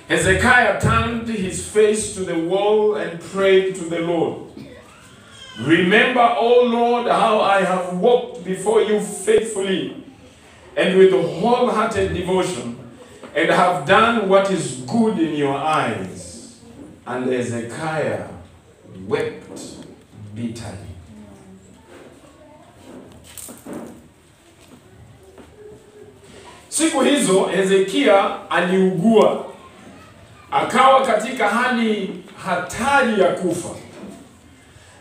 Hezekiah turned his face to the wall and prayed to the Lord. Remember, O Lord, how I have walked before you faithfully and with wholehearted devotion, and have done what is good in your eyes. And Hezekiah wept bitterly. Siku hizo Hezekia aliugua, akawa katika hali hatari ya kufa.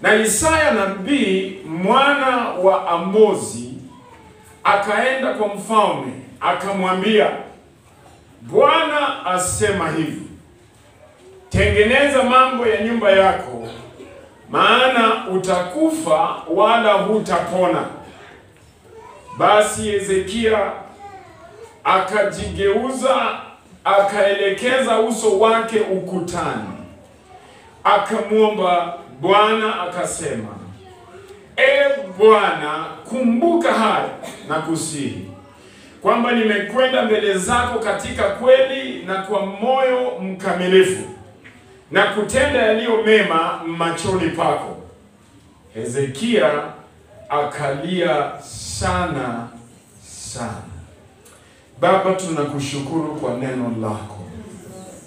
Na Isaya nabii mwana wa Amozi akaenda kwa mfalme akamwambia, Bwana asema hivi, tengeneza mambo ya nyumba yako, maana utakufa wala hutapona. Basi Hezekia akajigeuza, akaelekeza uso wake ukutani, akamwomba Bwana akasema, Bwana, kumbuka haya na kusihi, kwamba nimekwenda mbele zako katika kweli na kwa moyo mkamilifu, na kutenda yaliyo mema machoni pako. Hezekia akalia sana sana. Baba, tunakushukuru kwa neno lako.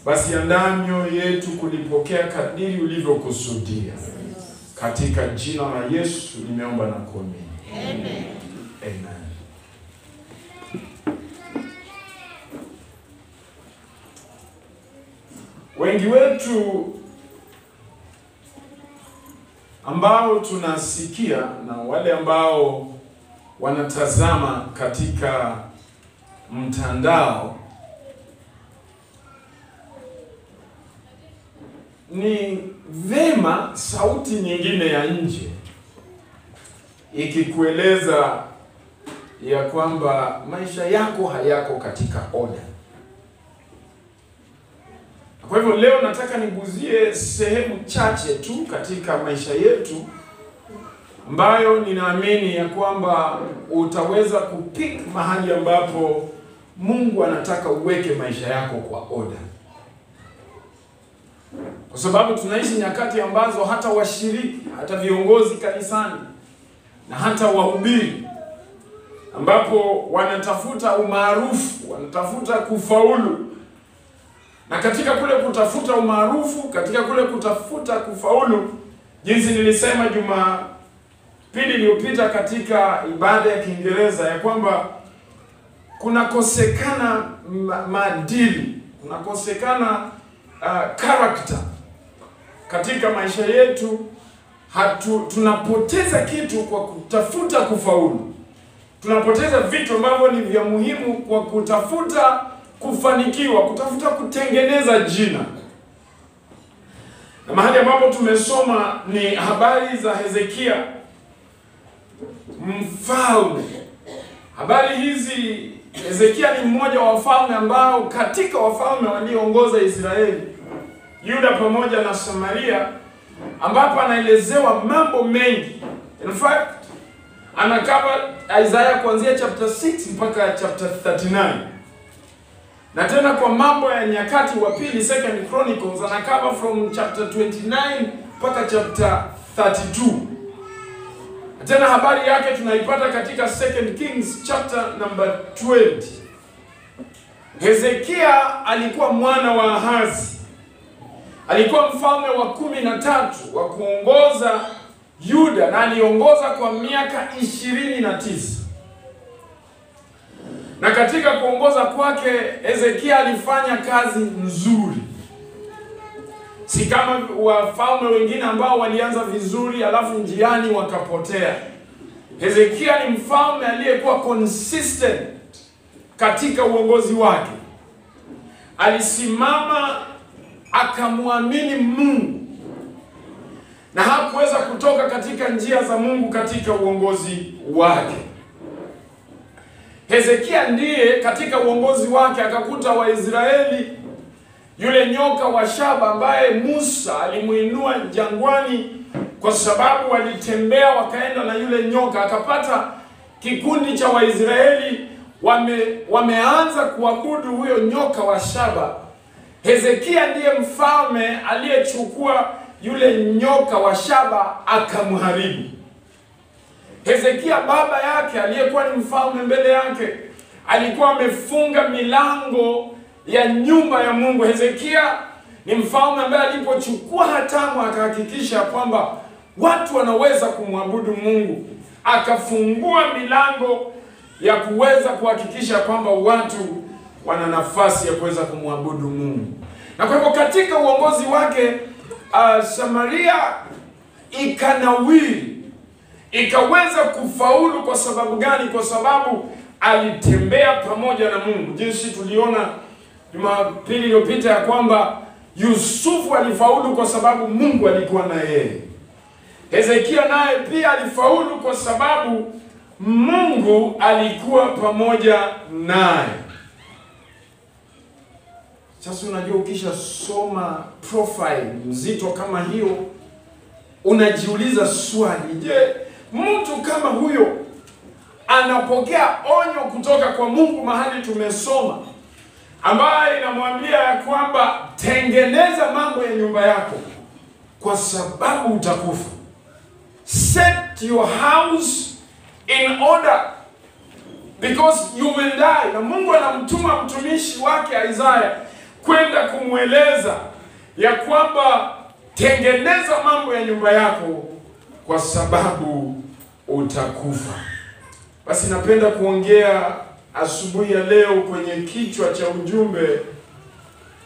Basi andaa mioyo yetu kulipokea kadiri ulivyokusudia. Katika jina la Yesu nimeomba na kuamini. Amen. Amen. Wengi wetu ambao tunasikia na wale ambao wanatazama katika mtandao, ni vema sauti nyingine ya nje ikikueleza ya kwamba maisha yako hayako katika oda. Kwa hivyo leo nataka niguzie sehemu chache tu katika maisha yetu ambayo ninaamini ya kwamba utaweza kupick mahali ambapo Mungu anataka uweke maisha yako kwa oda. Kwa sababu tunaishi nyakati ambazo hata washiriki, hata viongozi kanisani na hata wahubiri ambapo wanatafuta umaarufu, wanatafuta kufaulu. Na katika kule kutafuta umaarufu, katika kule kutafuta kufaulu, jinsi nilisema Jumapili iliyopita katika ibada ya Kiingereza ya kwamba kunakosekana maadili, kunakosekana character katika maisha yetu. Tunapoteza kitu kwa kutafuta kufaulu. Tunapoteza vitu ambavyo ni vya muhimu kwa kutafuta kufanikiwa, kutafuta kutengeneza jina. Na mahali ambapo tumesoma ni habari za Hezekia mfalme. Habari hizi, Hezekia ni mmoja wa wafalme ambao katika wafalme walioongoza Israeli, Yuda pamoja na Samaria, ambapo anaelezewa mambo mengi. In fact, anakava Isaiah kuanzia chapter 6 mpaka chapter 39. Na tena kwa mambo ya nyakati wa pili, Second Chronicles, anakava from chapter 29 mpaka chapter 32. Na tena habari yake tunaipata katika Second Kings chapter number 20. Hezekia alikuwa mwana wa Ahazi. Alikuwa mfalme wa 13 wa kuongoza Yuda, na aliongoza kwa miaka 29. Na katika kuongoza kwake Hezekia alifanya kazi nzuri. Si kama wafalme wengine ambao walianza vizuri alafu njiani wakapotea. Hezekia ni mfalme aliyekuwa consistent katika uongozi wake. Alisimama akamwamini Mungu, na hakuweza kutoka katika njia za Mungu katika uongozi wake. Hezekia ndiye katika uongozi wake akakuta Waisraeli yule nyoka wa shaba ambaye Musa alimuinua jangwani kwa sababu walitembea wakaenda na yule nyoka. Akapata kikundi cha Waisraeli wameanza kuabudu huyo nyoka wa shaba, Hezekia ndiye mfalme aliyechukua yule nyoka wa shaba akamharibu. Hezekia baba yake aliyekuwa ni mfalme mbele yake alikuwa amefunga milango ya nyumba ya Mungu. Hezekia ni mfalme ambaye alipochukua hatamu akahakikisha kwamba watu wanaweza kumwabudu Mungu. Akafungua milango ya kuweza kuhakikisha kwamba watu wana nafasi ya kuweza kumwabudu Mungu. Na kwa hivyo katika uongozi wake Samaria ikanawiri, ikaweza kufaulu. Kwa sababu gani? Kwa sababu alitembea pamoja na Mungu. Jinsi tuliona Jumapili iliyopita ya kwamba Yusufu alifaulu kwa sababu Mungu alikuwa na yeye. Hezekia naye pia alifaulu kwa sababu Mungu alikuwa pamoja naye. Sasa unajua, ukisha soma profile mzito kama hiyo, unajiuliza swali, je, mtu kama huyo anapokea onyo kutoka kwa Mungu mahali tumesoma, ambaye inamwambia ya kwamba tengeneza mambo ya nyumba yako kwa sababu utakufa. Set your house in order because you will die. Na Mungu anamtuma mtumishi wake Isaya kwenda kumweleza ya kwamba tengeneza mambo ya nyumba yako kwa sababu utakufa. Basi napenda kuongea asubuhi ya leo kwenye kichwa cha ujumbe,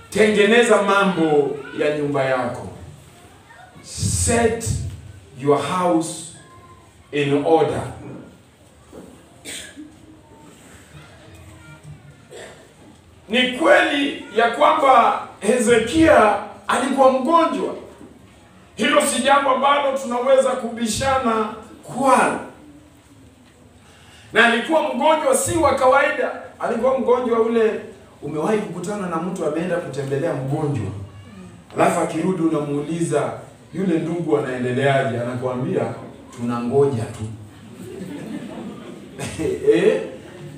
tengeneza mambo ya nyumba yako. Set your house in order. Ni kweli ya kwamba Hezekia alikuwa mgonjwa. Hilo si jambo ambalo tunaweza kubishana kwalo. Na alikuwa mgonjwa si wa kawaida. Alikuwa mgonjwa ule, umewahi kukutana na mtu ameenda kutembelea mgonjwa, alafu akirudi unamuuliza yule ndugu anaendeleaje? Anakuambia tunangoja tu.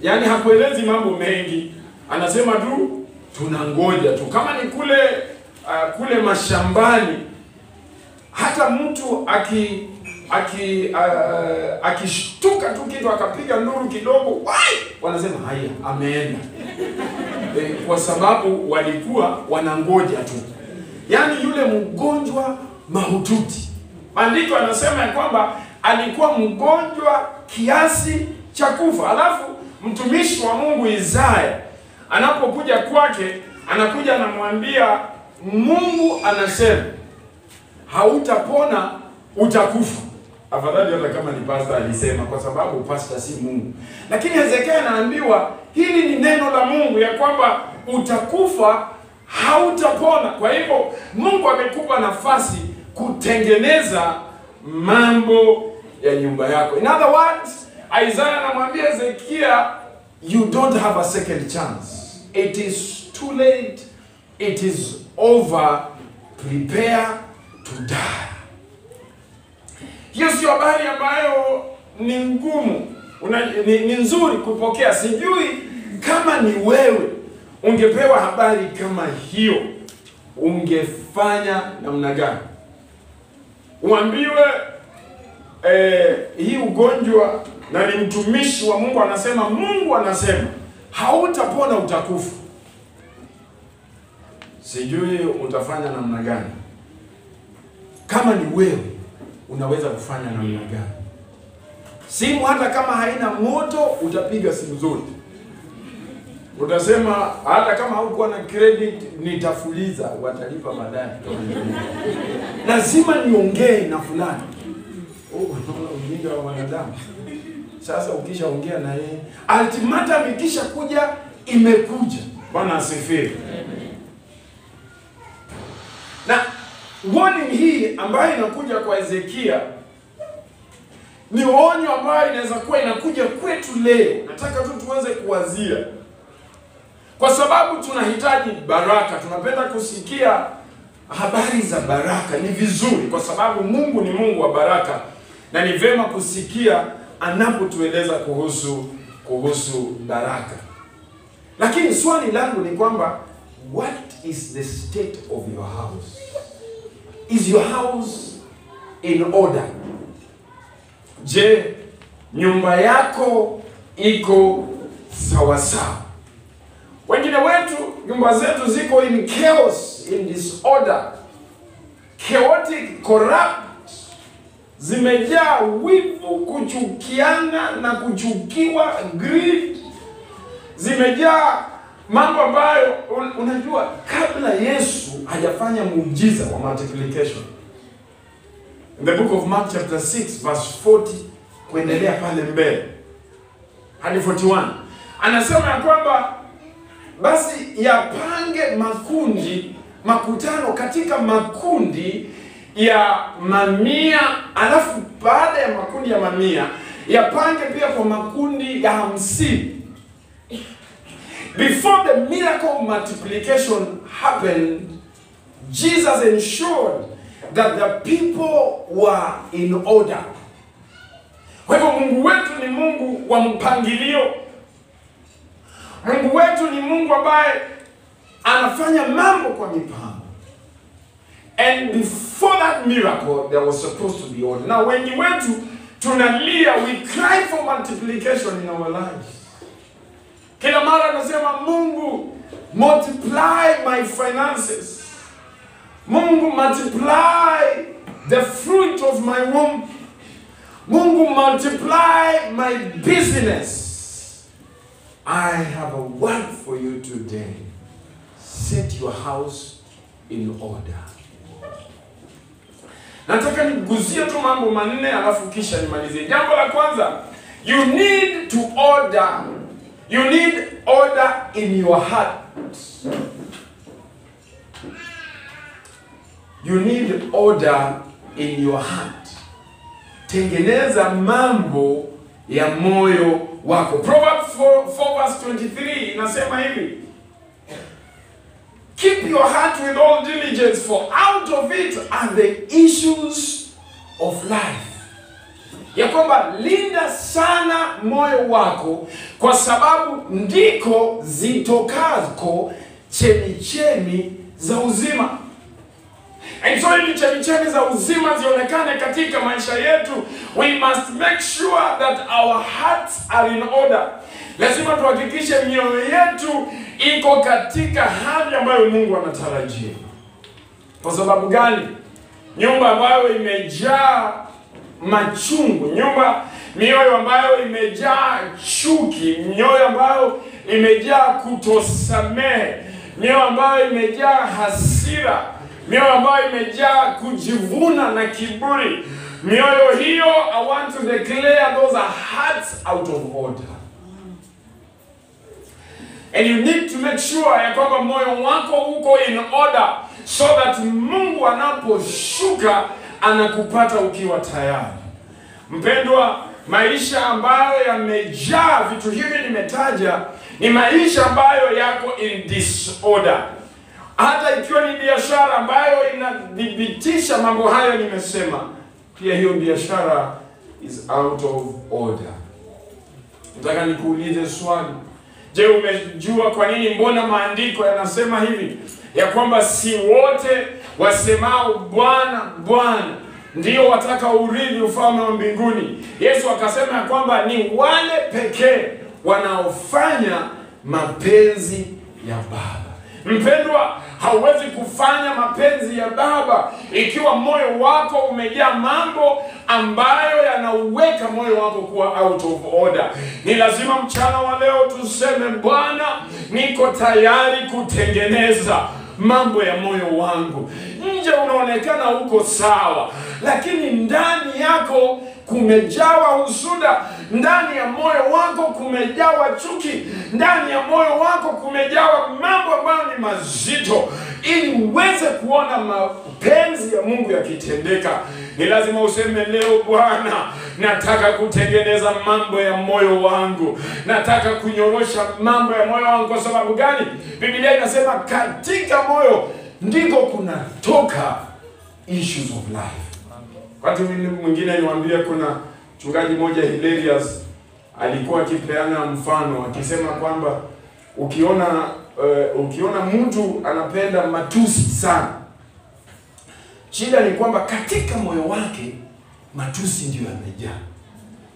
Yaani hakuelezi mambo mengi. Anasema tu tunangoja tu. Kama ni kule mashambani, hata mtu akishtuka tu kitu akapiga nduru kidogo, wanasema haya ameenda. Kwa sababu walikuwa wanangoja tu. Yaani yule mgonjwa mahututi. Maandiko anasema ya kwamba alikuwa mgonjwa kiasi cha kufa. Alafu mtumishi wa Mungu Isaya anapokuja kwake, anakuja anamwambia Mungu anasema hautapona, utakufa. Afadhali hata kama ni pastor alisema, kwa sababu pastor si Mungu. Lakini Hezekia anaambiwa hili ni neno la Mungu ya kwamba utakufa, hautapona. Kwa hivyo Mungu amekupa nafasi kutengeneza mambo ya nyumba yako. In other words, Isaiah anamwambia Hezekia, you don't have a second chance. It is too late. It is over. Prepare to die. Hiyo sio habari ambayo ni ngumu, ni nzuri kupokea. Sijui kama ni wewe ungepewa habari kama hiyo, ungefanya namna gani? Uambiwe hii ugonjwa na ni mtumishi wa Mungu anasema, Mungu anasema hautapona, utakufa. Sijui utafanya namna gani? Kama ni wewe, unaweza kufanya namna gani? Simu hata kama haina moto, utapiga simu zote. Utasema hata kama haukuwa na credit, nitafuliza, watalipa baadaye. Lazima niongee na fulani. Ujinga wa wanadamu. Sasa ukishaongea na yeye, ultimatum ikisha kuja, imekuja. Bwana asifiwe. Na warning hii ambayo inakuja kwa Hezekia ni onyo ambayo inaweza kuwa inakuja kwetu leo. Nataka tu tuweze kuwazia, kwa sababu tunahitaji baraka. Tunapenda kusikia habari za baraka. Ni vizuri kwa sababu Mungu ni Mungu wa baraka, na ni vema kusikia anapotueleza kuhusu baraka. Lakini swali langu ni kwamba what is the state of your house? Is your house in order? Je, nyumba yako iko sawa sawa? Wengine wetu nyumba zetu ziko in chaos, in disorder, chaotic, corrupt, zimejaa wivu, kuchukiana na kuchukiwa, greed, zimejaa mambo ambayo unajua kabla Yesu hajafanya muujiza wa multiplication. In the book of Mark chapter 6 verse 40 kuendelea pale mbele hadi 41 anasema ya kwamba basi yapange makutano katika makundi ya mamia, alafu baada ya makundi ya mamia yapange pia kwa makundi ya 50. Before the miracle of multiplication happened, Jesus ensured that the people were in order. Kwa hivyo Mungu wetu ni Mungu wa mpangilio. Mungu wetu ni Mungu ambaye anafanya mambo kwa mipango. And before that miracle, there was supposed to be order. Now wengi wetu tunalia, we cry for multiplication in our lives. Kila mara nasema, Mungu multiply my finances. Mungu multiply the fruit of my womb. Mungu multiply my business. I have a word for you today. Set your house in order. Nataka niguzie tu mambo manne alafu kisha nimalizie. Jambo la kwanza, you need to order. You need order in your heart. You need order in your heart. Tengeneza mambo ya moyo wako. Proverbs 4 verse 23 inasema hivi, keep your heart with all diligence, for out of it are the issues of life. Ya kwamba linda sana moyo wako, kwa sababu ndiko zitokako chemichemi za uzima. And so ili chemichemi za uzima zionekane katika maisha yetu, we must make sure that our hearts are in order. Lazima tuhakikishe mioyo yetu iko katika hali ambayo Mungu anatarajia. Kwa sababu gani? Nyumba ambayo imejaa machungu, mioyo ambayo imejaa chuki, mioyo ambayo imejaa kutosamehe, mioyo ambayo imejaa hasira, mioyo ambayo imejaa kujivuna na kiburi, mioyo hiyo, I want to declare those are hearts out of order. And you need to make sure ya kwamba moyo wako uko in order, so that Mungu anaposhuka anakupata ukiwa tayari. Mpendwa, maisha ambayo yamejaa vitu hivi nimetaja ni maisha ambayo yako in disorder. Hata ikiwa ni biashara ambayo inadhibitisha mambo hayo nimesema, pia hiyo biashara is out of order. Nataka nikuulize swali. Je, umejua kwa nini mbona maandiko yanasema hivi? Ya kwamba si wote wasemao Bwana Bwana ndio wataka urithi ufalme wa mbinguni. Yesu akasema ya kwamba ni wale pekee wanaofanya mapenzi ya Baba. Mpendwa, hauwezi kufanya mapenzi ya Baba ikiwa moyo wako umejaa mambo ambayo yanauweka moyo wako kuwa out of order. Ni lazima mchana wa leo tuseme, Bwana, niko tayari kutengeneza mambo ya moyo wangu. Nje unaonekana uko sawa, lakini ndani yako kumejawa husuda, ndani ya moyo wako kumejawa chuki, ndani ya moyo wako kumejawa mambo ambayo ni mazito. Ili uweze kuona mapenzi ya Mungu yakitendeka, ni lazima useme leo, Bwana, nataka kutengeneza mambo ya moyo wangu. Nataka kunyorosha mambo ya moyo wangu. Kwa sababu gani? Biblia inasema katika moyo ndiko kunatoka issues of life. Wakati mwingine niwaambia, kuna mchungaji mmoja Hilarious alikuwa akipeana mfano akisema kwamba ukiona ukiona mtu anapenda matusi sana, shida ni kwamba katika moyo wake matusi ndio yamejaa.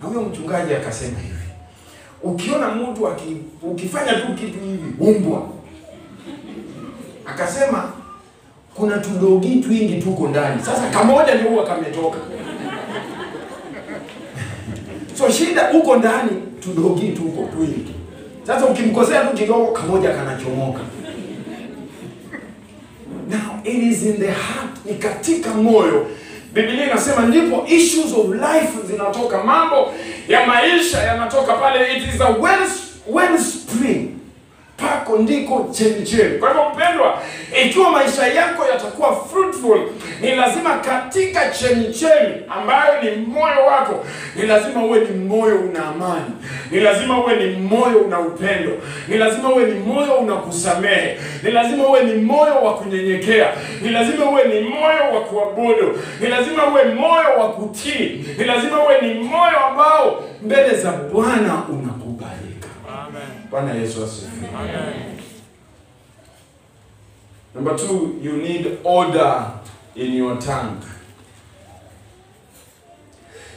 Na huyo mchungaji akasema hivi, ukiona mtu ukifanya tu kitu hivi umbwa, akasema kuna tudogi twingi tuko ndani. Sasa kamoja ndio huwa kametoka. So shida uko ndani, tudogi tuko twingi. Sasa ukimkosea tu kidogo, kamoja kanachomoka. Now it is in the heart, ni katika moyo. Biblia inasema ndipo issues of life zinatoka, mambo ya maisha yanatoka pale. It is a wellspring, pako ndiko chemchemi. Kwa hivyo mpendwa, ikiwa maisha yako yatakuwa fruitful, ni lazima katika chemchemi ambayo ni moyo wako, ni lazima uwe ni moyo una amani, ni lazima uwe ni moyo una upendo, ni lazima uwe ni moyo una kusamehe, ni lazima uwe ni moyo wa kunyenyekea, ni lazima uwe ni moyo wa kuabudu, ni lazima uwe moyo wa kutii, ni lazima uwe ni moyo ambao mbele za Bwana unakubalika. Amen. Bwana Yesu asifiwe. Amen. Number 2, you need order in your tank.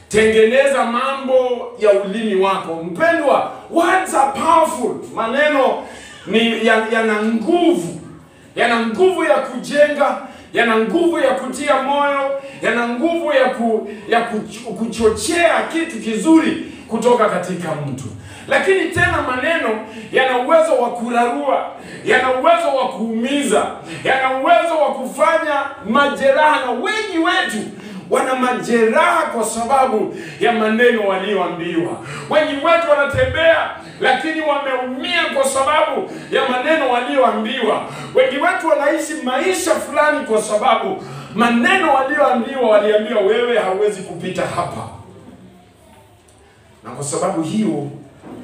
Tengeneza mambo ya ulimi wako. Mpendwa, words are powerful. Maneno ni yana nguvu. Yana nguvu ya kujenga, yana nguvu ya kutia moyo, yana nguvu ya kuchochea kitu kizuri kutoka katika mtu. Lakini tena maneno yana uwezo wa kurarua, yana uwezo wa kuumiza, yana uwezo wa kufanya majeraha, na wengi wetu wana majeraha kwa sababu ya maneno walioambiwa. Wengi wetu wanatembea lakini wameumia kwa sababu ya maneno walioambiwa. Wengi wetu wanaishi maisha fulani kwa sababu maneno walioambiwa, waliambiwa wewe hauwezi kupita hapa. Na kwa sababu hiyo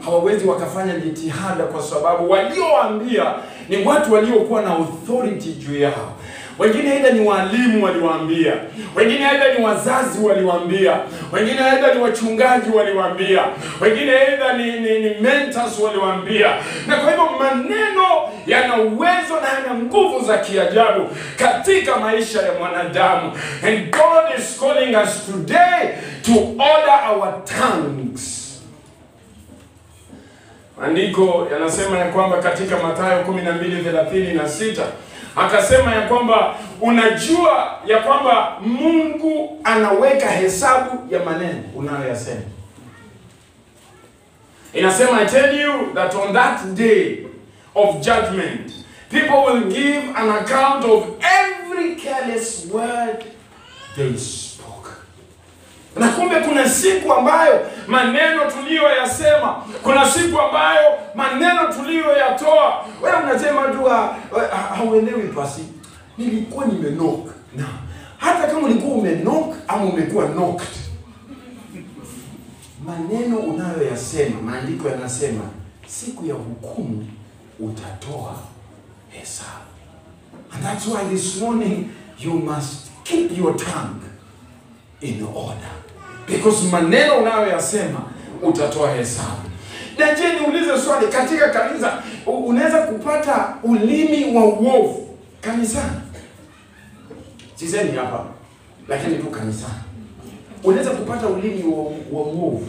hawawezi wakafanya jitihada, kwa sababu walioambia ni watu waliokuwa na authority juu yao. Wengine aidha ni walimu waliwaambia, wengine aidha ni wazazi waliwaambia, wengine aidha ni wachungaji waliwaambia, wengine aidha ni mentors waliwaambia. Na kwa hivyo maneno yana uwezo na yana nguvu za kiajabu katika maisha ya mwanadamu. And God is calling us today to order our tongues. Andiko yanasema ya kwamba katika Mathayo 12:36 akasema ya kwamba unajua ya kwamba Mungu anaweka hesabu ya maneno unayoyasema. Inasema, I tell you that on that day of judgment people will give an account of every careless word they spoke. Na kumbe kuna siku ambayo maneno tuliyoyasema, kuna siku ambayo maneno tuliyoyatoa, wewe unasema tu hauelewi pasi, nilikuwa nimenock. Na hata kama ulikuwa umenock ama umekuwa knocked, maneno unayoyasema, maandiko yanasema siku ya hukumu utatoa hesabu. And that's why this morning you must keep your tongue in order, because maneno unayoyasema utatoa hesabu. Na je, niulize swali, katika kanisa unaweza kupata ulimi wa uovu kanisani? Sisemi hapa, lakini tu kanisani unaweza kupata ulimi wa uovu.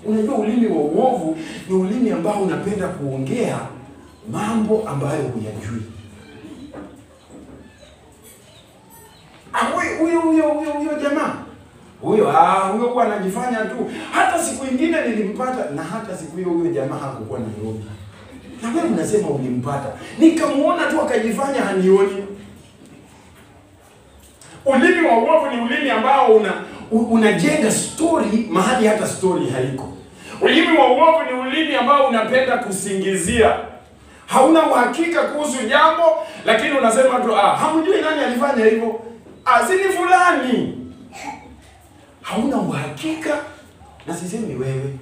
Unajua ulimi wa uovu ni ulimi ambao unapenda kuongea mambo ambayo huyajui. Huyo jamaa huyo kwa anajifanya tu. Hata siku nyingine nilimpata, na hata siku hiyo huyo jamaa hakukuwa Nairobi. Na wewe unasema ulimpata, nikamuona tu akajifanya hanioni. Ulimi wa uovu ni ulimi ambao unajenga story mahali hata story haiko. Ulimi wa uovu ni ulimi ambao unapenda kusingizia. Hauna uhakika kuhusu jambo, lakini unasema tu hamjui nani alifanya hivyo. Asini fulani. Hauna uhakika, na sisemi wewe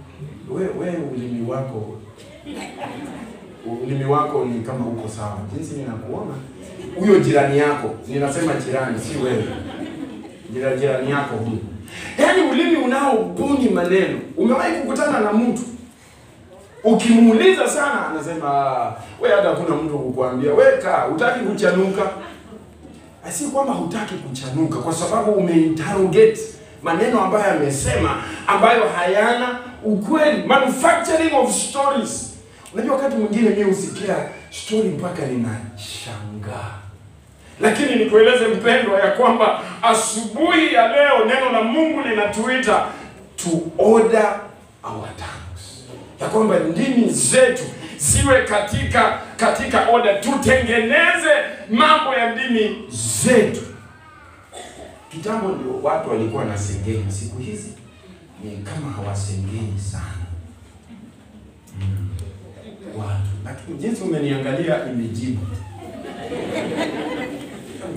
ulimi wako ni kama uko sawa. Jinsi ninakuona huyo jirani yako, ninasema jirani si wewe. Jirani yako huyo. Yaani ulimi unaobuni maneno. Umewahi kukutana na mtu Ukimuuliza sana anasema wewe hata kuna mtu kukuambia weka, hutaki kuchanuka. Si kwamba hutaki kuchanuka kwa sababu umeinterrogate maneno ambayo amesema ambayo hayana ukweli. Manufacturing of stories. Unajua wakati mwingine mimi usikia story mpaka ninashangaa. Lakini nikueleze mpendwa ya kwamba asubuhi ya leo neno la Mungu linatuita to order our tongues. Ya kwamba ndimi zetu ziwe katika order, tutengeneze mambo ya ndimi zetu. Kitambo ndio watu walikuwa na sengenya, siku hizi ni kama hawasengeni sana. Watu, lakini jinsi umeniangalia imejibu.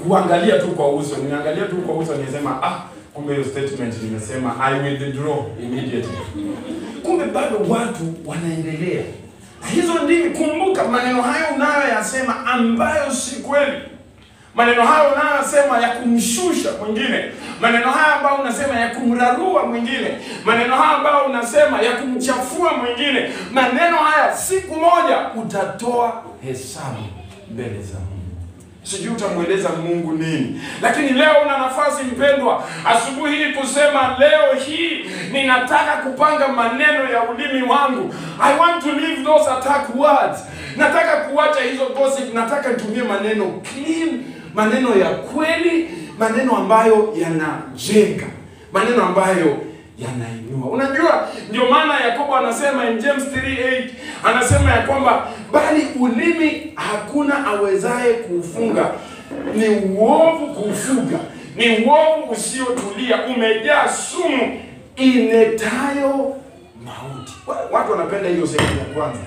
Kuangalia tu kwa uso, niangalia tu kwa uso nisema kumbe hiyo statement nimesema I withdraw immediately. Kumbe bado watu wanaendelea. Hizo ndimi, kumbuka maneno hayo unayoyasema ambayo si kweli. Maneno hayo unayosema ya kumshusha mwingine. Maneno hayo ambayo unasema ya kumrarua mwingine. Maneno hayo ambayo unasema ya kumchafua mwingine. Maneno haya siku moja utatoa hesabu mbele za Mungu. Sijui utamueleza Mungu nini. Lakini leo una nafasi mpendwa, asubuhi hii kusema leo hii ninataka kupanga maneno ya ulimi wangu. I want to leave those attack words. Nataka kuacha hizo gossip, nataka nitumie maneno clean, maneno ya kweli, maneno ambayo yanajenga, maneno ambayo yanainua. Unajua ndio maana Yakobo anasema in James 3:8 anasema ya kwamba bali ulimi hakuna awezaye kuufunga, ni uovu kuufuga, ni uovu usiotulia, umejaa sumu inetayo mauti. Watu wanapenda hiyo sehemu ya kwanza.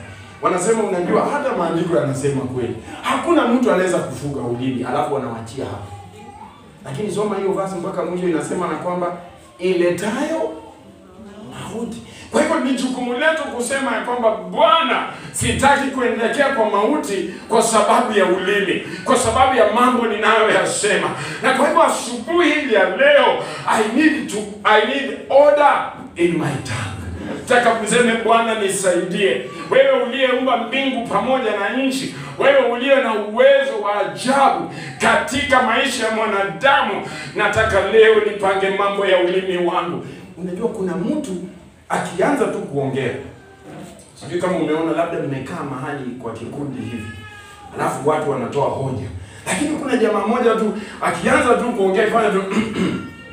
Wanasema unajua hata maandiko yanasema kweli. Hakuna mtu anaweza kufuga ulimi alafu wanawachia hapo. Lakini soma hiyo verse mpaka mwisho inasema na kwamba iletayo mauti. Kwa hivyo ni jukumu letu kusema ya kwamba Bwana, sitaki kuendelea kwa mauti kwa sababu ya ulimi, kwa sababu ya mambo ninayoyasema. Na kwa hivyo asubuhi hii ya leo I need order in my tongue. Nataka kuseme Bwana nisaidie. Wewe uliyeumba mbingu pamoja na nchi, wewe uliye na uwezo wa ajabu katika maisha ya mwanadamu, nataka leo nipange mambo ya ulimi wangu. Unajua kuna mtu akianza tu kuongea, sijui kama umeona, labda mmekaa mahali kwa kikundi hivi, alafu watu wanatoa hoja, lakini kuna jamaa mmoja tu akianza tu kuongea ifanya tu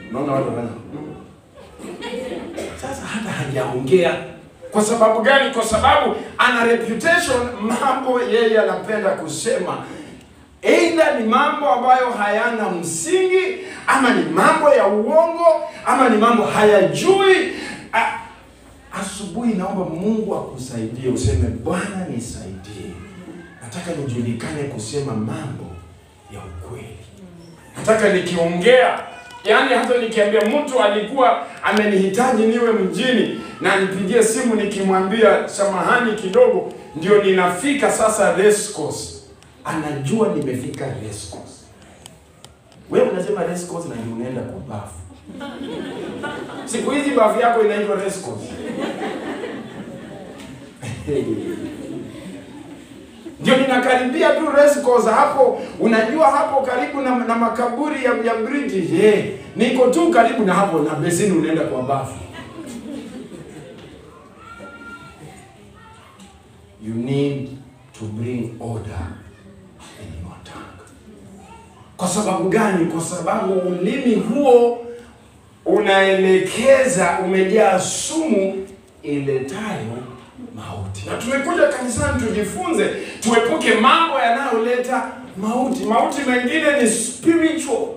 unaona watu wanafanya sasa hata hajaongea. Kwa sababu gani? Kwa sababu ana reputation, mambo yeye anapenda kusema either ni mambo ambayo hayana msingi, ama ni mambo ya uongo, ama ni mambo hayajui. Asubuhi naomba Mungu akusaidie useme Bwana nisaidie. Nataka nijulikane kusema mambo ya ukweli. Nataka nikiongea, yani hata nikiambia mtu alikuwa amenihitaji niwe mjini na nipigie simu nikimwambia samahani kidogo ndio ninafika sasa race course, anajua nimefika race course. Wewe unasema race course na ndio unaenda kwa bafu. Siku hizi bafu yako inaitwa race course. Ndio ninakaribia tu race course hapo, unajua hapo karibu na makaburi ya British. Niko tu karibu na hapo na besini unaenda kwa bafu. You need to bring order in your tongue. Kwa sababu gani? Kwa sababu ulimi huo unaelekeza, umejaa sumu iletayo mauti. Na tumekuja kanisani tujifunze, tuepuke mambo yanayoleta mauti. Mauti mengine ni spiritual,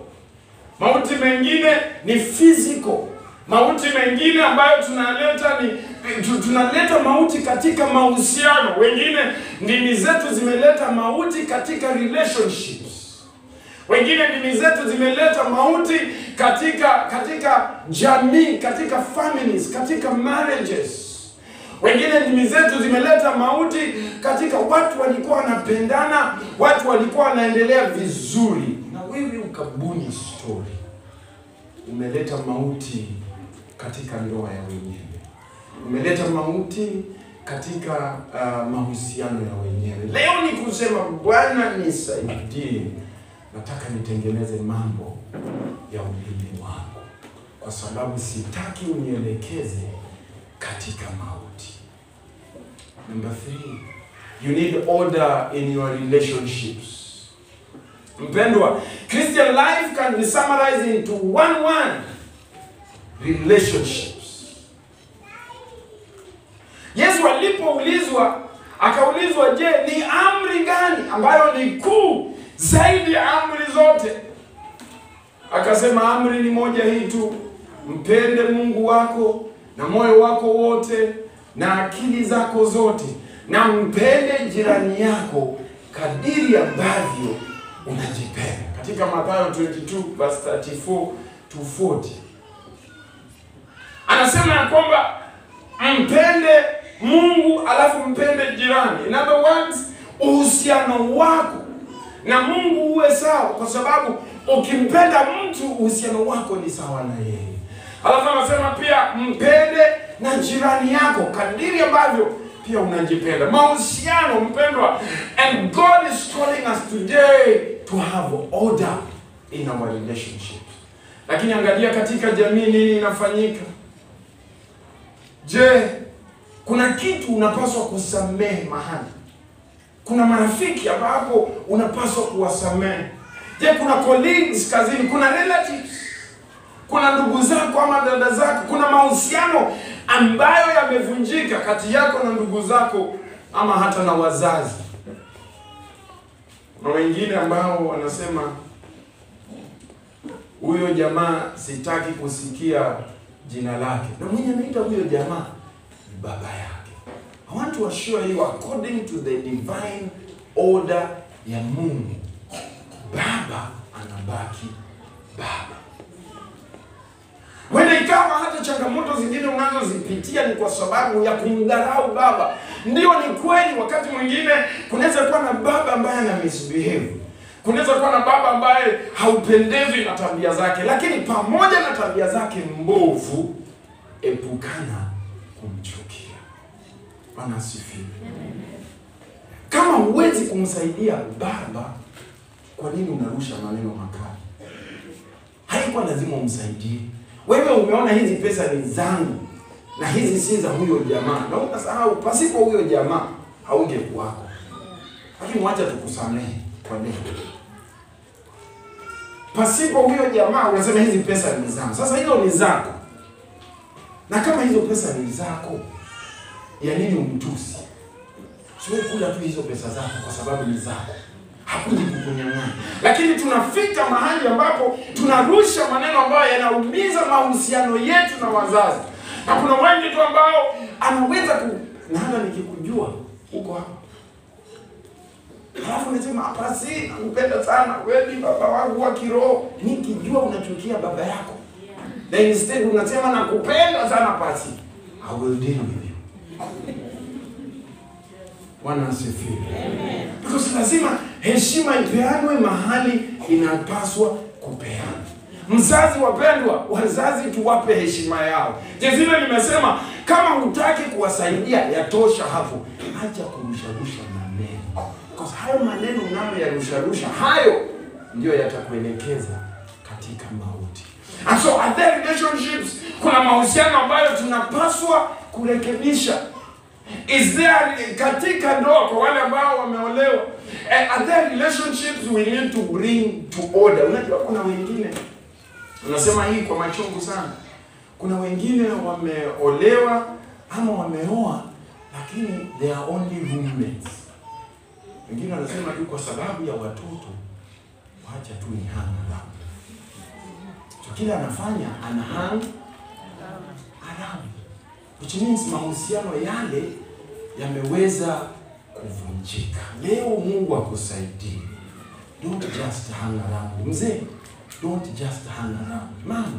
mauti mengine ni physical, mauti mengine ambayo tunaleta mauti katika mahusiano. Wengine ndimi zetu zimeleta mauti katika relationships. Wengine ndimi zetu zimeleta mauti katika jamii, katika families, katika marriages. Wengine ndimi zetu zimeleta mauti katika watu walikuwa wanapendana, watu walikuwa wanaendelea vizuri, na wewe ukabuni story. Umeleta mauti katika ndoa ya wengine. Umeleta mauti katika mahusiano ya wenyewe. Leo ni kusema Bwana nisaidie, nataka nitengeneze mambo ya ulimi wangu, kwa sababu sitaki unielekeze katika mauti. Number 3, you need order in your relationships. Mpendwa, Christian life can be summarized into one word: relationships. Yesu alipoulizwa, akaulizwa, je, ni amri gani ambayo ni kuu zaidi ya amri zote? Akasema amri ni moja hii tu: mpende Mungu wako na moyo wako wote na akili zako zote, na mpende jirani yako kadiri ambavyo unajipenda. Katika Mathayo 22 verse 34 to 40 anasema ya kwamba mpende Mungu alafu mpende jirani. In other words, uhusiano wako na Mungu uwe sawa, kwa sababu ukimpenda mtu uhusiano wako ni sawa na yeye. Alafu anasema pia mpende na jirani yako kadiri ambavyo pia unajipenda. Mahusiano, mpendwa, and God is calling us today to have order in our relationships. Lakini angalia katika jamii nini inafanyika. Je, kuna kitu unapaswa kusamehe mahali? Kuna marafiki ambapo unapaswa kuwasamehe? Je, kuna colleagues kazini, kuna relatives, kuna ndugu zako ama dada zako, kuna mahusiano ambayo yamevunjika kati yako na ndugu zako ama hata na wazazi? Na wengine ambao wanasema huyo jamaa sitaki kusikia jina lake, na mwenye anaita huyo jamaa ni baba yake. I want to assure you, according to the divine order ya Mungu, baba anabaki baba. Wenda ikawa hata changamoto zingine unazozipitia ni kwa sababu ya kumdharau baba. Ndio, ni kweli, wakati mwingine kunaweza kuwa na baba ambaye ana misbehave. Kunaweza kuwa na baba ambaye haupendezwi na tabia zake, lakini pamoja na tabia zake mbovu, epukana kumchukia. Bwana asifiwe. Kama huwezi kumsaidia baba, kwa nini unarusha maneno makali? Haikuwa lazima umsaidie. Wewe umeona hizi pesa ni zangu na hizi si za huyo jamaa, na unasahau pasipo huyo jamaa haungekuwako. Lakini wacha tukusamehe kwa leo. Pasipo huyo jamaa unasema hizi pesa ni zangu. Sasa hizo ni zako. Na kama hizo pesa ni zako, ya nini umtusi? Sio kula tu hizo pesa zako kwa sababu ni zako. Hakuji kukunyang'anya. Lakini tunafika mahali ambapo tunarusha maneno ambayo yanaumiza mahusiano yetu na wazazi. Na kuna wengi tu ambao anaweza na hata nikikujua uko hapa, halafu unasema hapa si nakupenda sana, wewe ni baba wangu wa kiroho. Nikijua unachukia baba yako, then instead unasema nakupenda sana pasi, I will deal with you. Bwana asifiwe. Amen. Because lazima heshima ipeanwe mahali inapaswa kupeana. Mzazi wapendwa, wazazi tuwape heshima yao. Jezile nimesema kama hutaki kuwasaidia yatosha hapo. Acha kurusharusha maneno. Because hayo maneno unayoyarusharusha hayo ndio yatakuelekeza katika mauti. And so at the relationships kuna mahusiano ambayo tunapaswa kurekebisha. Is there katika ndoa kwa wale ambao wameolewa, at the relationships we need to bring to order. Unajua kuna wengine unasema hii kwa machungu sana. Kuna wengine wameolewa ama wameoa lakini they are only roommates. Wengine wanasema tu kwa sababu ya watoto waacha tu ni hang around. So kila anafanya ana hang around. Which means mahusiano yale yameweza kuvunjika. Leo Mungu akusaidie. Don't just hang around. Mzee, don't just hang around. Mama,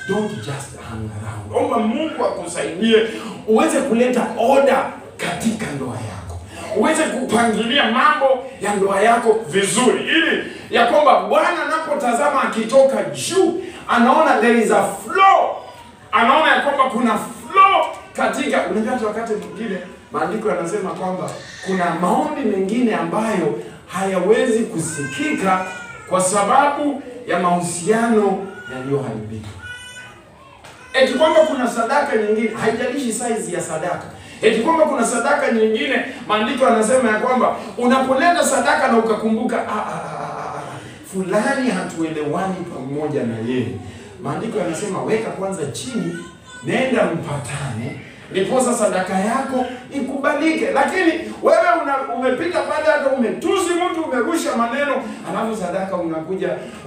don't just hang around. Omba Mungu akusaidie uweze kuleta order katika ndoa yako. Uweze kupangilia mambo ya ndoa yako vizuri, ili ya kwamba Bwana anapotazama akitoka juu anaona there is a flow. Anaona ya kwamba kuna flow katika, unajua hata wakati mwingine maandiko yanasema kwamba kuna maombi mengine ambayo hayawezi kusikika kwa sababu ya mahusiano yaliyoharibika. Eti kwamba kuna sadaka nyingine, haijalishi size ya sadaka. Eti kwamba kuna sadaka nyingine, maandiko yanasema ya kwamba unapoleta sadaka na ukakumbuka fulani hatuelewani pamoja na yeye. Maandiko yanasema weka kwanza chini, nenda mpatane, ndiposa sadaka yako ikubalike. Lakini wewe umepita pale, hata umetusi mtu, umerusha maneno, alafu sadaka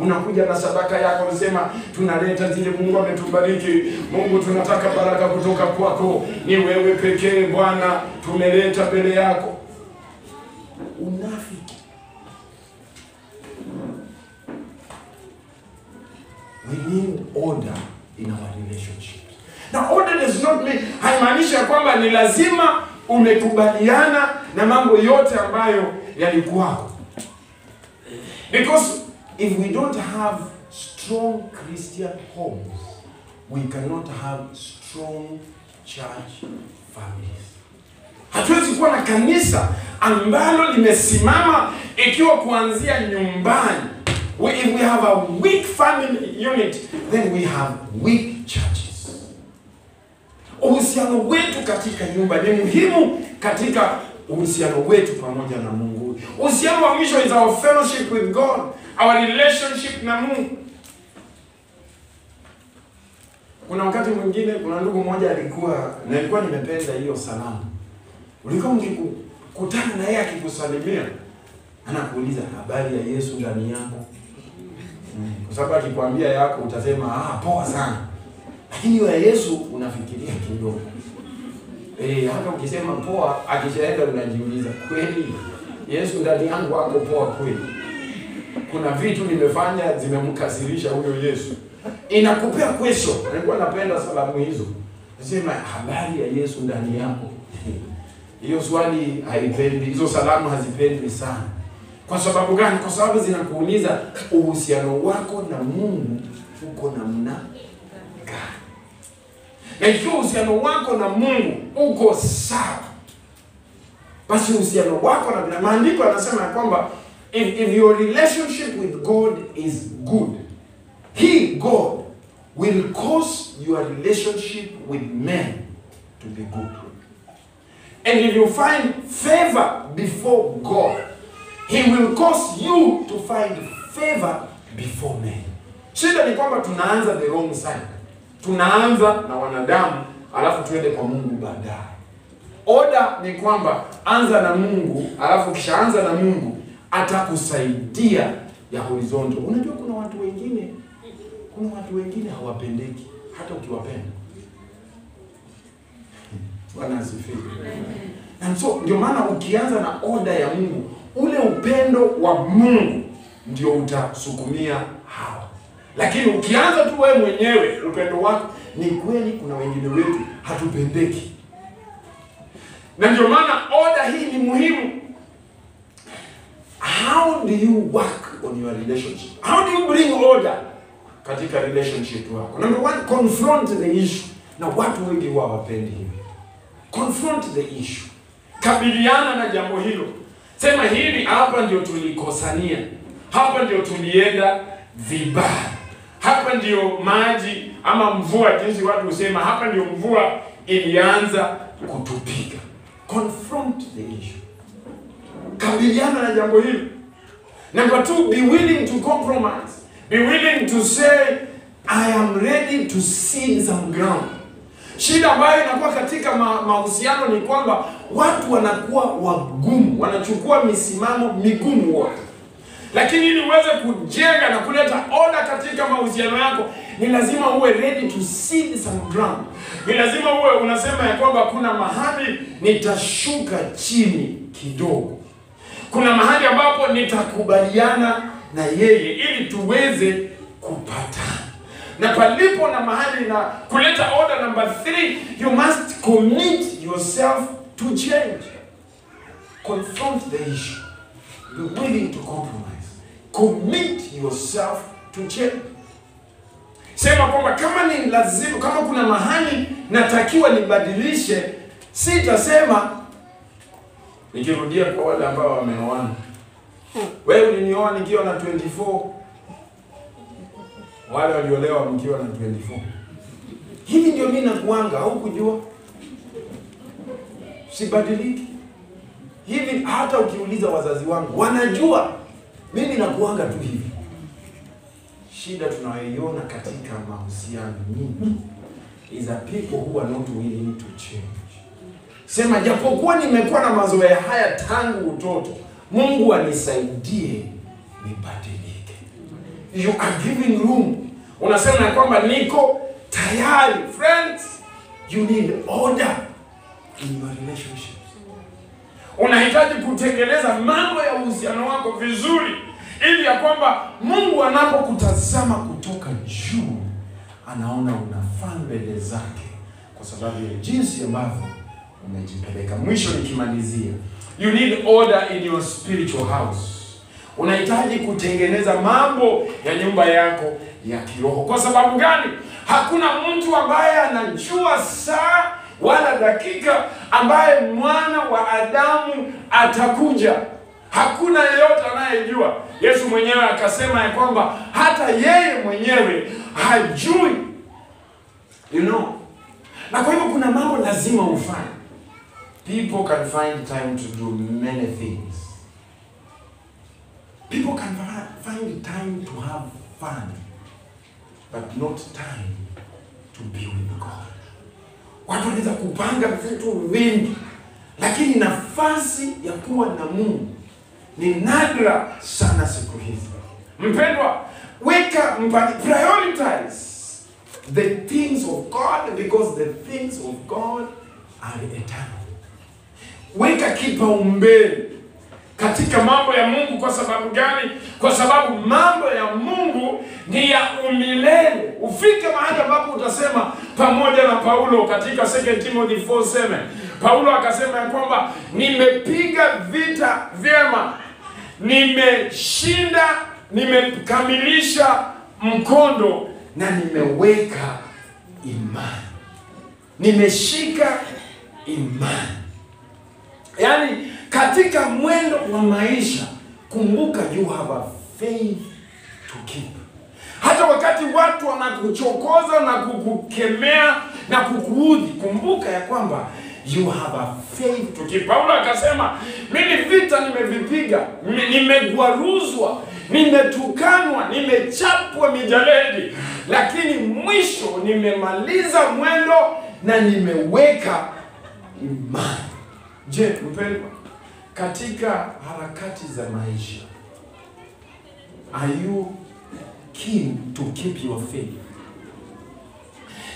unakuja na sadaka yako, unasema tunaleta zile Mungu ametubariki. Mungu, tunataka baraka kutoka kwako, ni wewe pekee Bwana tumeleta mbele yako. Unafiki. We need order in our relationships. Now order does not mean, haimaanishi kwamba ni lazima umekubaliana na mambo yote ambayo yalikuwako. Because if we don't have strong Christian homes, we cannot have strong church families. Hatuwezi kuwa na kanisa ambalo limesimama ikiwa kuanzia nyumbani. If we have a weak family unit, then we have weak churches. Uhusiano wetu katika nyumba ni muhimu katika uhusiano wetu pamoja na Mungu. Uhusiano wa mwisho is our fellowship with God, our relationship na Mungu. Kuna wakati mwingine, kuna ndugu mmoja nilikuwa nimependa hiyo salamu. Ulikuwa mkikutana na yeye akikusalimia, anakuuliza habari ya Yesu ndani yako. Kwa sababu akikwambia yako utasema poa sana. Lakini wa Yesu unafikiria kidogo. Hata ukisema poa, akishaenda unajiuliza, kweli Yesu ndani yangu wako poa kweli? Kuna vitu nimefanya zimemkasirisha huyo Yesu. Inakupea question. Nilikuwa napenda salamu hizo. Nasema habari ya Yesu ndani yako. Hiyo swali haipendi, hizo salamu hazipendi sana. Kwa sababu gani? Kwa sababu zinakuuliza uhusiano wako na Mungu uko namna gani. Na ikiwa uhusiano wako na Mungu uko sawa, basi uhusiano wako na maandiko yanasema kwamba if your relationship with God is good, God will cause your relationship with men to be good. And if you find favor before God, He will cause you to find favor before men. Shida ni kwamba tunaanza the wrong side. Tunaanza na wanadamu, alafu tuende kwa Mungu baadaye. Order ni kwamba anza na Mungu, alafu kishaanza na Mungu atakusaidia ya horizontal. Unajua kuna watu wengine hawapendeki hata ukiwapenda. Bwana asifiwe. And so ndio maana ukianza na order ya Mungu, ule upendo wa Mungu ndio utasukumia hawa. Lakini ukianza tu wewe mwenyewe upendo wako, ni kweli kuna wengine wetu hatupendeki. Na ndio maana order hii ni muhimu. How do you work on your relationship? How do you bring order katika relationship wako? Number one, confront the issue. Na watu wengi hawapendi hivi. Confront the issue. Kabiliana na jambo hilo. Sema hili hapa ndio tulikosania. Hapa ndio tulienda vibaya. Hapa ndio maji ama mvua, jinsi watu husema, hapa ndio mvua ilianza kutupiga. Confront the issue. Kabiliana na jambo hilo. Number two, be willing to compromise. Be willing to say, I am ready to cede some ground. Shida ambayo inakuwa katika mahusiano ni kwamba watu wanakuwa wagumu, wanachukua misimamo migumu wote. Lakini ili uweze kujenga na kuleta order katika mahusiano yako, ni lazima uwe ready to cede some ground. Ni lazima uwe unasema ya kwamba kuna mahali nitashuka chini kidogo. Kuna mahali ambapo nitakubaliana na yeye ili tuweze kupatana. Na palipo na mahali na kuleta order number 3, you must commit yourself to change. Confront the issue. Be willing to compromise. Commit yourself to change. sema kwamba kama ni lazima, kama kuna mahali natakiwa nibadilishe, sitasema. Nikirudia kwa wale ambao wameoana, wewe ulinioa nikiwa na 24, wale waliolewa mkiwa na 24. Hivi ndio mimi nakuanga, au kujua? Sibadiliki. Hivi hata ukiuliza wazazi wangu wanajua mimi nakuanga tu hivi. Shida tunayoiona katika mahusiano nyingi is a people who are not willing to change. Sema japokuwa nimekuwa na mazoea haya tangu utoto, Mungu anisaidie nibadilike. You are giving room. Unasema kwamba niko tayari. Friends, you need order in your relationships. Unahitaji kutengeneza mambo ya uhusiano wako vizuri, ili ya kwamba Mungu anapokutazama kutoka juu anaona unafaa mbele zake kwa sababu ya jinsi ambavyo umejipeleka. Mwisho nikimalizia, you need order in your spiritual house. Unahitaji kutengeneza mambo ya nyumba yako ya kiroho. Kwa sababu gani? Hakuna mtu ambaye anajua saa wala dakika ambaye mwana wa Adamu atakuja. Hakuna yeyote anayejua. Yesu mwenyewe akasema ya kwamba hata yeye mwenyewe hajui. You know. Na kwa hivyo kuna mambo lazima ufanye. People can find time to do many things. People can find time to have fun, but not time to be with God. Watu wanaweza kupanga vitu vingi, lakini nafasi ya kuwa na Mungu ni nadra sana siku hizi. Mpendwa, prioritize the things of God, because the things of God are eternal. Weka kipaumbele katika mambo ya Mungu. Kwa sababu gani? Kwa sababu mambo ya Mungu ni ya umilele. Ufike mahali ambapo utasema pamoja na Paulo katika 2 Timothy 4:7. Paulo akasema ya kwamba nimepiga vita vyema, nimeshinda, nimekamilisha mkondo na nimeweka imani. Nimeshika imani. Yaani katika mwendo wa maisha, kumbuka you have a faith to keep. Hata wakati watu wanakuchokoza na kukukemea na kukuudhi, kumbuka ya kwamba you have a faith to keep. Paulo akasema, mimi vita nimevipiga, nimegwaruzwa, nimetukanwa, nimechapwa mijaledi, lakini mwisho nimemaliza mwendo na nimeweka imani. Je, mpendwa, katika harakati za maisha, are you keen to keep your faith?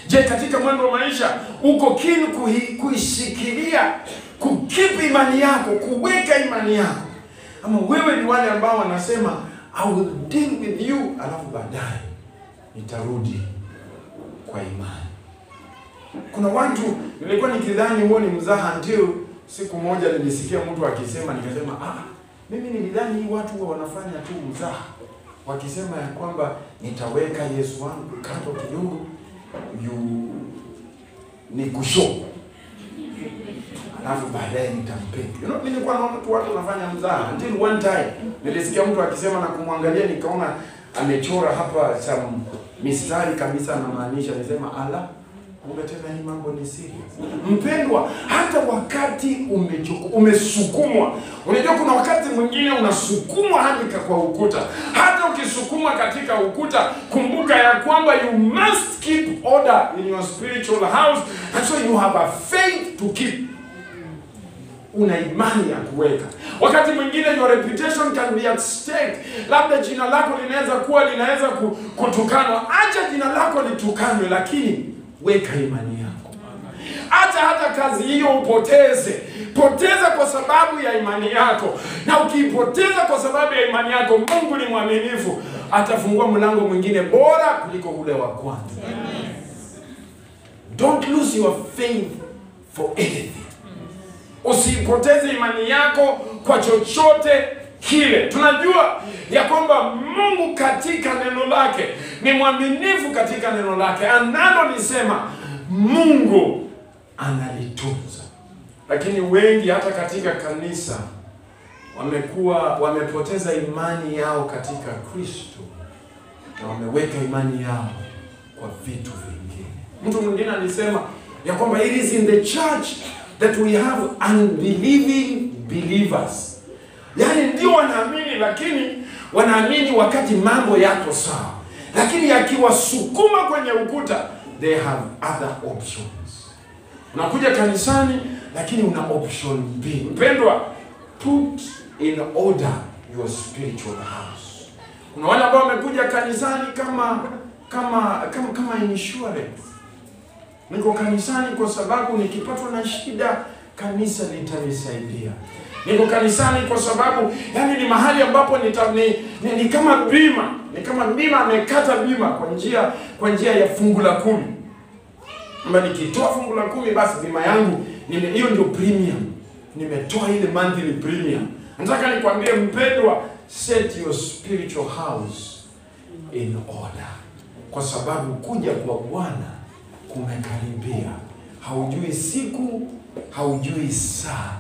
Je, katika mwendo wa maisha uko keen kuishikilia, kukeep imani yako, kuweka imani yako? Ama wewe ni wale ambao wanasema I will deal with you, alafu baadaye nitarudi kwa imani? Kuna watu nilikuwa nikidhani huo ni mzaha, until siku moja nilisikia mtu akisema, nikasema mimi nilidhani hii watu huwa wanafanya tu mzaha, wakisema ya kwamba nitaweka Yesu wangu kando kidogo ni kusho, alafu baadaye nitampenda. You know, mimi nilikuwa naona tu watu wanafanya mzaha, until one time nilisikia mtu akisema na kumwangalia nikaona amechora hapa some mistari kabisa, anamaanisha. Nisema ala, kumbe tena hii mambo ni serious. Mpendwa, hata wakati umesukumwa, unajua kuna wakati mwingine unasukumwa hadi kwa ukuta. Hata ukisukumwa katika ukuta, kumbuka ya kwamba you must keep order in your spiritual house, and so you have a faith to keep. Una imani ya kuweka. Wakati mwingine your reputation can be at stake. Labda jina lako linaweza kutukanwa. Acha jina lako litukanwe, lakini weka imani yako. Hata kazi hiyo upoteze. Poteza kwa sababu ya imani yako. Na ukipoteza kwa sababu ya imani yako, Mungu ni mwaminifu, atafungua mlango mwingine bora kuliko ule wa kwanza. Don't lose your faith for anything. Usipoteze imani yako kwa chochote kile. Tunajua ya kwamba Mungu katika neno lake ni mwaminifu katika neno lake. Analolisema Mungu analitunza. Lakini wengi hata katika kanisa wamepoteza imani yao katika Kristo na wameweka imani yao kwa vitu vingine. Mtu mwingine alisema ya kwamba it is in the church that we have unbelieving believers. Yaani ndio wanaamini, lakini wanaamini wakati mambo yako sawa, lakini yakiwasukuma kwenye ukuta, they have other options. Unakuja kanisani lakini una option B. Mpendwa, put in order your spiritual house. Kuna wale ambao wamekuja kanisani kama insurance. Niko kanisani kwa sababu nikipatwa na shida kanisa litanisaidia. Niko kanisani kwa sababu yani ni mahali ambapo ni kama bima. Ni kama bima, amekata bima kwa njia ya fungu la 10. Kama nikitoa fungu la 10 basi bima yangu hiyo ndio premium. Nimetoa ile monthly premium. Nataka nikwambie mpendwa, set your spiritual house in order. Kwa sababu kuja kwa Bwana kumekaribia. Haujui siku, haujui saa,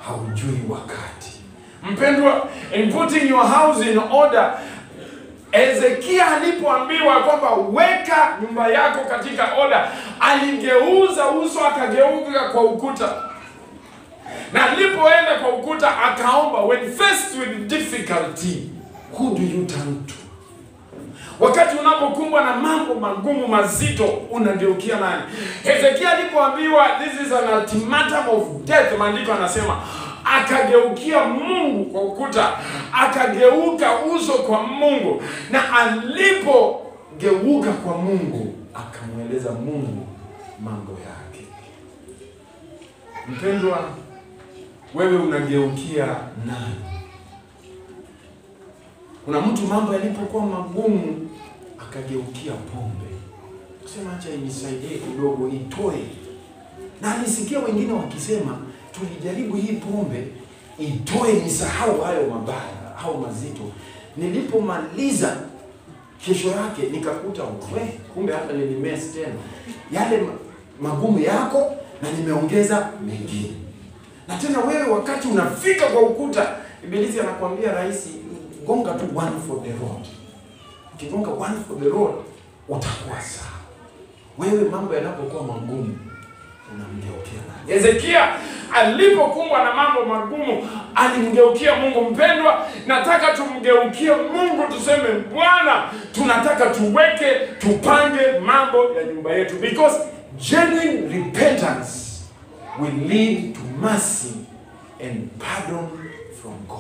haujui wakati. Mpendwa, in putting your house in order, Ezekia alipoambiwa kwamba weka nyumba yako katika order, aligeuza uso akageuka kwa ukuta. Na alipoenda kwa ukuta akaomba, when faced with difficulty, who do you turn to? Wakati unapokumbwa na mambo magumu mazito, unageukia nani? Ezekia alipoambiwa this is an ultimatum of death, maandiko anasema akageukia Mungu kwa ukuta, akageuka uso kwa Mungu, na alipogeuka kwa Mungu akamweleza Mungu mambo yake. Mpendwa, wewe unageukia nani? Kuna mtu mambo yalipokuwa magumu akageukia pombe. Kusema acha inisaidie kidogo itoe. Na alisikia wengine wakisema tulijaribu hii pombe itoe nisahau hayo mabaya au mazito. Nilipomaliza kesho yake nikakuta kumbe hata nilimess tena yale magumu yako na nimeongeza mengine. Na tena wewe wakati unafika kwa ukuta, Ibilisi anakuambia rahisi, gonga tu one for the road. Ukigonga one for the road utakuwa sawa. Wewe mambo yanapokuwa magumu unamgeukia nani? Ezekia alipokumbwa na mambo magumu alimgeukia Mungu. Mpendwa, nataka tumgeukie Mungu, tuseme Bwana, tunataka tupange mambo ya nyumba yetu, because genuine repentance will lead to mercy and pardon from God.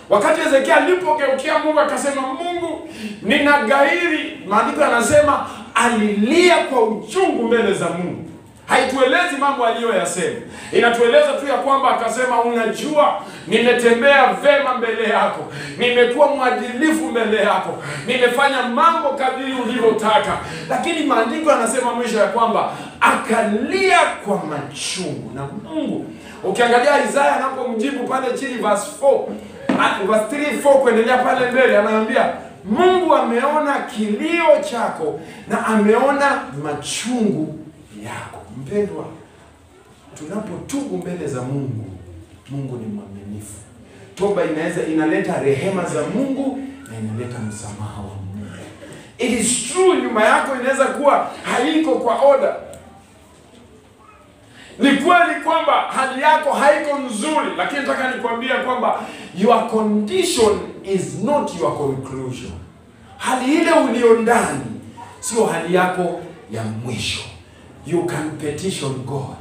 Wakati Ezekia alipogeukia Mungu akasema, Mungu, ninagairi, maandiko yanasema alilia kwa uchungu mbele za Mungu. Haituelezi mambo aliyoyasema. Inatueleza tu ya kwamba akasema, unajua nimetembea vema mbele yako. Nimekuwa mwadilifu mbele yako. Nimefanya mambo kadiri ulivyotaka. Lakini maandiko yanasema mwisho ya kwamba akalia kwa machungu. Na Mungu, ukiangalia Isaya anapomjibu pale chini verse 3-4 kuendelea pale mbele, anaambia Mungu ameona kilio chako na ameona machungu yako. Mpendwa, tunapotubu mbele za Mungu, Mungu ni mwaminifu. Toba inaleta rehema za Mungu na inaleta msamaha wa Mungu. It is true, nyumba yako inaweza kuwa haiko kwa order. Ni kweli kwamba hali yako haiko nzuri, lakini nataka nikwambia kwamba your condition is not your conclusion. Hali ile ulio ndani sio hali yako ya mwisho. You can petition God.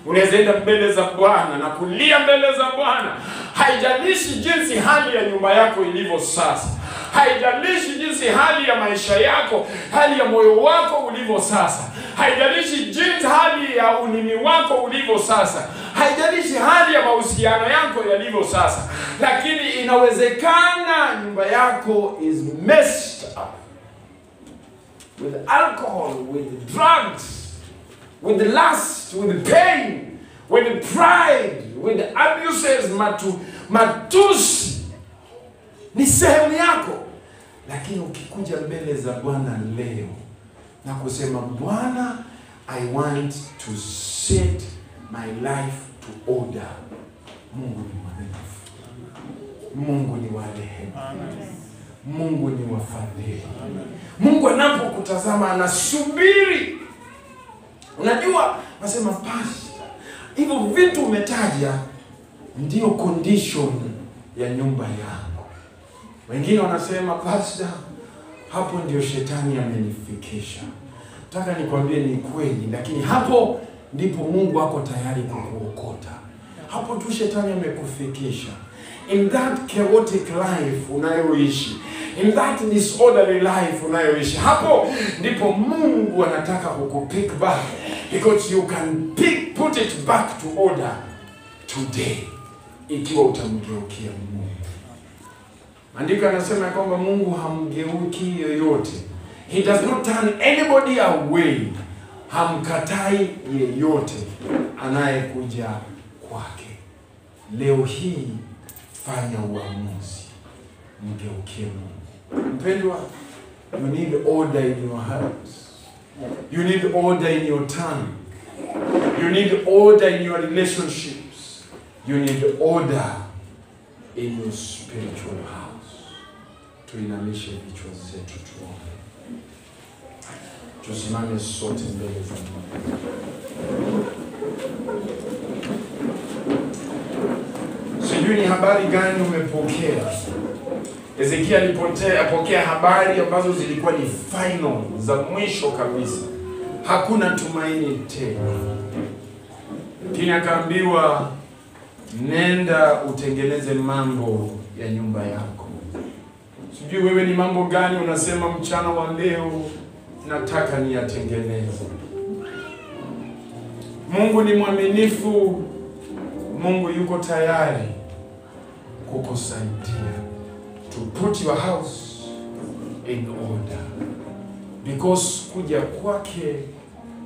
Unaweza enda mbele za Bwana na kulia mbele za Bwana. Haijalishi jinsi hali ya nyumba yako ilivyo sasa. Haijalishi jinsi hali ya maisha yako, hali ya moyo wako ulivyo sasa. Haijalishi jinsi hali ya ulimi wako ulivyo sasa. Haijalishi hali ya mahusiano yako yalivyo sasa. Lakini inawezekana nyumba yako is messed up with alcohol, with drugs, with lust, with pain, with pride, with abuses, matusi. ni sehemu yako. Lakini ukikuja mbele za Bwana leo na kusema, Bwana, I want to set my life to order. Mungu ni mwaminifu. Mungu ni wa rehema. Mungu ni wa fadhili. Mungu anapokutazama anasubiri. Unajua, nasema pastor, hivyo vitu umetaja ndio condition ya nyumba yangu. Wengine wanasema, pastor, hapo ndio shetani amenifikisha. Nataka nikwambie ni kweli, lakini hapo ndipo Mungu ako tayari kukuokota. Hapo tu shetani amekufikisha. In that chaotic life unayoishi, in that disorderly life unayoishi, hapo ndipo Mungu anataka kukupick back, because you can put it back to order today ikiwa utamgeukia Mungu. Andiko anasema kwamba Mungu hamgeuki yoyote. He does not turn anybody away. Hamkatai yeyote anayekuja kwake. Leo hii fanya uamuzi, mgeukie Mungu. Mpendwa, you need order in your heart. You need order in your tongue. You need order in your relationships. You need order in your spiritual house. Tuinamishe vichwa zetu tuombe. Tusimame sote mbele za Mungu. Sijui ni habari gani umepokea. Ezekia alipokea habari ambazo zilikuwa ni final, za mwisho kabisa. Hakuna tumaini tena. Lakini akaambiwa, nenda utengeneze mambo ya nyumba yako. Sijui wewe ni mambo gani unasema mchana wa leo, nataka niyatengeneze. Mungu ni mwaminifu. Mungu yuko tayari kukusaidia to put your house in order, because kuja kwake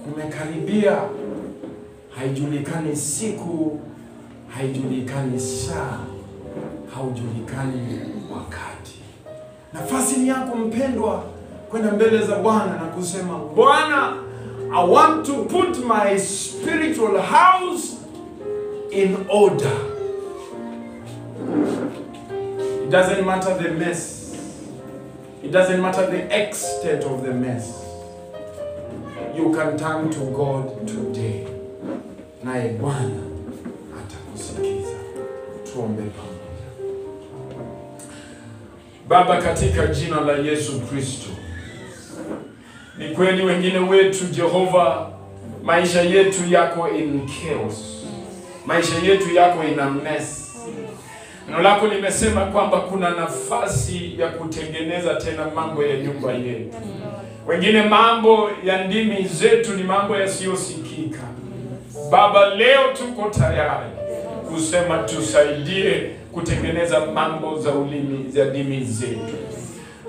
kumekaribia. Haijulikani siku, haijulikani saa, haujulikani wakati. Nafasi ni yako mpendwa, kwenda mbele za Bwana na kusema, Bwana, I want to put my spiritual house in order. It doesn't matter the mess. It doesn't matter the extent of the mess. You can turn to God today. Naye Bwana atakusikiza. Tuombe pamoja. Baba, katika jina la Yesu Kristo, ni kweli wengine wetu Jehova, maisha yetu yako in chaos. Maisha yetu yako ina mess. Neno lako limesema kwamba kuna nafasi ya kutengeneza tena mambo ya nyumba yetu. Wengine mambo ya ndimi zetu ni mambo yasiyosikika. Baba, leo tuko tayari kusema tusaidie kutengeneza mambo za ulimi za ndimi zetu.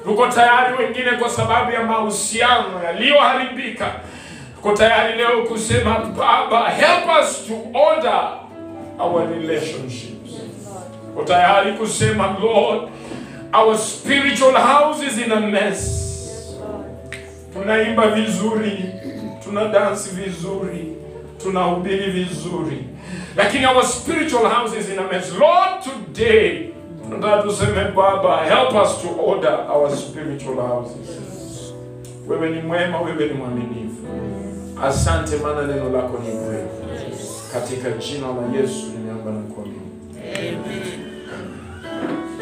Tuko tayari wengine kwa sababu ya mahusiano yaliyoharibika. Tuko tayari leo kusema, Baba, help us to order our relationships. Tuko tayari kusema, Lord, our spiritual house is in a mess. Tunaimba vizuri, tunadansi vizuri, tunahubiri vizuri, lakini our spiritual house is in a mess. Lord, today tunataka tuseme, Baba, help us to order our spiritual houses. Wewe ni mwema, wewe ni mwaminifu. Asante maana neno lako ni kweli. Katika jina la Yesu nimeomba na kuamini.